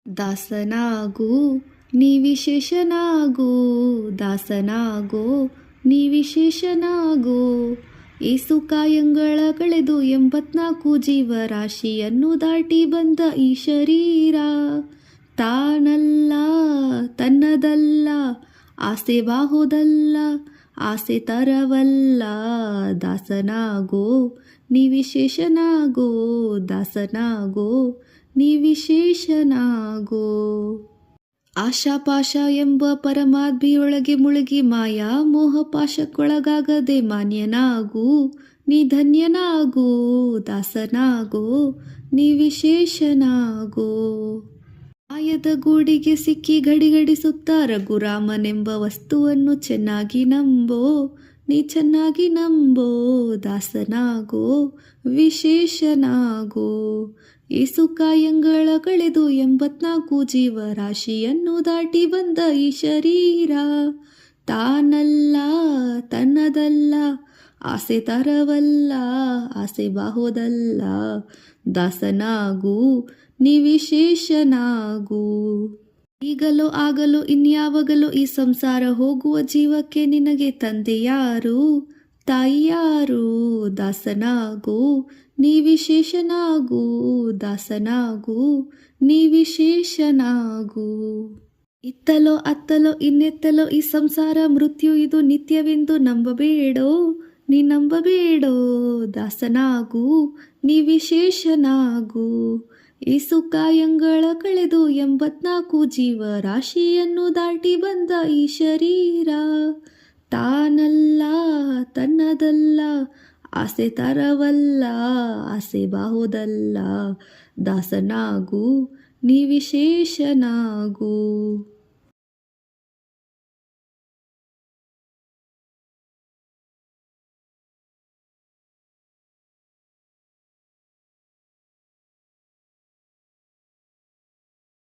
ದಾಸನಾಗು ನೀ ವಿಶೇಷನಾಗು, ದಾಸನಾಗೋ ನೀ ವಿಶೇಷನಾಗೋ. ಏಸು ಕಾಯಂಗಳ ಕಳೆದು 84 ಜೀವರಾಶಿಯನ್ನು ದಾಟಿ ಬಂದ ಈ ಶರೀರ ತಾನಲ್ಲ ತನ್ನದಲ್ಲ, ಆಸೆ ಬಾಹುದಲ್ಲ, ಆಸೆ ತರವಲ್ಲ. ದಾಸನಾಗೋ ನೀ ವಿಶೇಷನಾಗೋ, ದಾಸನಾಗೋ ನೀ ವಿಶೇಷನಾಗೋ. ಆಶಾಪಾಶ ಎಂಬ ಪರಮಾದ್ಮಿಯೊಳಗೆ ಮುಳುಗಿ ಮಾಯಾ ಮೋಹಪಾಶಕ್ಕೊಳಗಾಗದೆ ಮಾನ್ಯನಾಗು, ನೀ ಧನ್ಯನಾಗೋ. ದಾಸನಾಗೋ ನೀ ವಿಶೇಷನಾಗೋ. ಮಾಯದ ಗೂಡಿಗೆ ಸಿಕ್ಕಿ ಗಡಿಗಡಿಸುತ್ತ ರಘುರಾಮನೆಂಬ ವಸ್ತುವನ್ನು ಚೆನ್ನಾಗಿ ನಂಬೋ, ನೀ ಚೆನ್ನಾಗಿ ನಂಬೋ. ದಾಸನಾಗೋ ವಿಶೇಷನಾಗೋ. ಏಸು ಕಾಯಂಗಳ ಕಳೆದು 84 ಜೀವರಾಶಿಯನ್ನು ದಾಟಿ ಬಂದ ಈ ಶರೀರ ತಾನಲ್ಲ ತನ್ನದಲ್ಲ, ಆಸೆ ತರವಲ್ಲ, ಆಸೆ ಬಾಹುದಲ್ಲ. ದಾಸನಾಗು ನೀ ವಿಶೇಷನಾಗು. ಈಗಲೋ ಆಗಲೋ ಇನ್ಯಾವಾಗಲೋ ಈ ಸಂಸಾರ ಹೋಗುವ ಜೀವಕ್ಕೆ ನಿನಗೆ ತಂದೆ ಯಾರು, ತಾಯಿ ಯಾರು? ದಾಸನಾಗು ನೀ ವಿಶೇಷನಾಗು, ದಾಸನಾಗು ನೀ ವಿಶೇಷನಾಗು. ಇತ್ತಲೋ ಅತ್ತಲೋ ಇನ್ನೆತ್ತಲೋ ಈ ಸಂಸಾರ ಮೃತ್ಯು ಇದು ನಿತ್ಯವೆಂದು ನಂಬಬೇಡೋ, ನೀ ನಂಬಬೇಡೋ. ದಾಸನಾಗು ನೀ ವಿಶೇಷನಾಗು. ಏಸು ಕಾಯಂಗಳ ಕಳೆದು 84 ಜೀವರಾಶಿಯನ್ನು ದಾಟಿ ಬಂದ ಈ ಶರೀರ ತಾನಲ್ಲ ತನ್ನದಲ್ಲ, ಆಸೆ ತರವಲ್ಲ, ಆಸೆ ಬಾಹುದಲ್ಲ. ದಾಸನಾಗು ನೀ ವಿಶೇಷನಾಗು.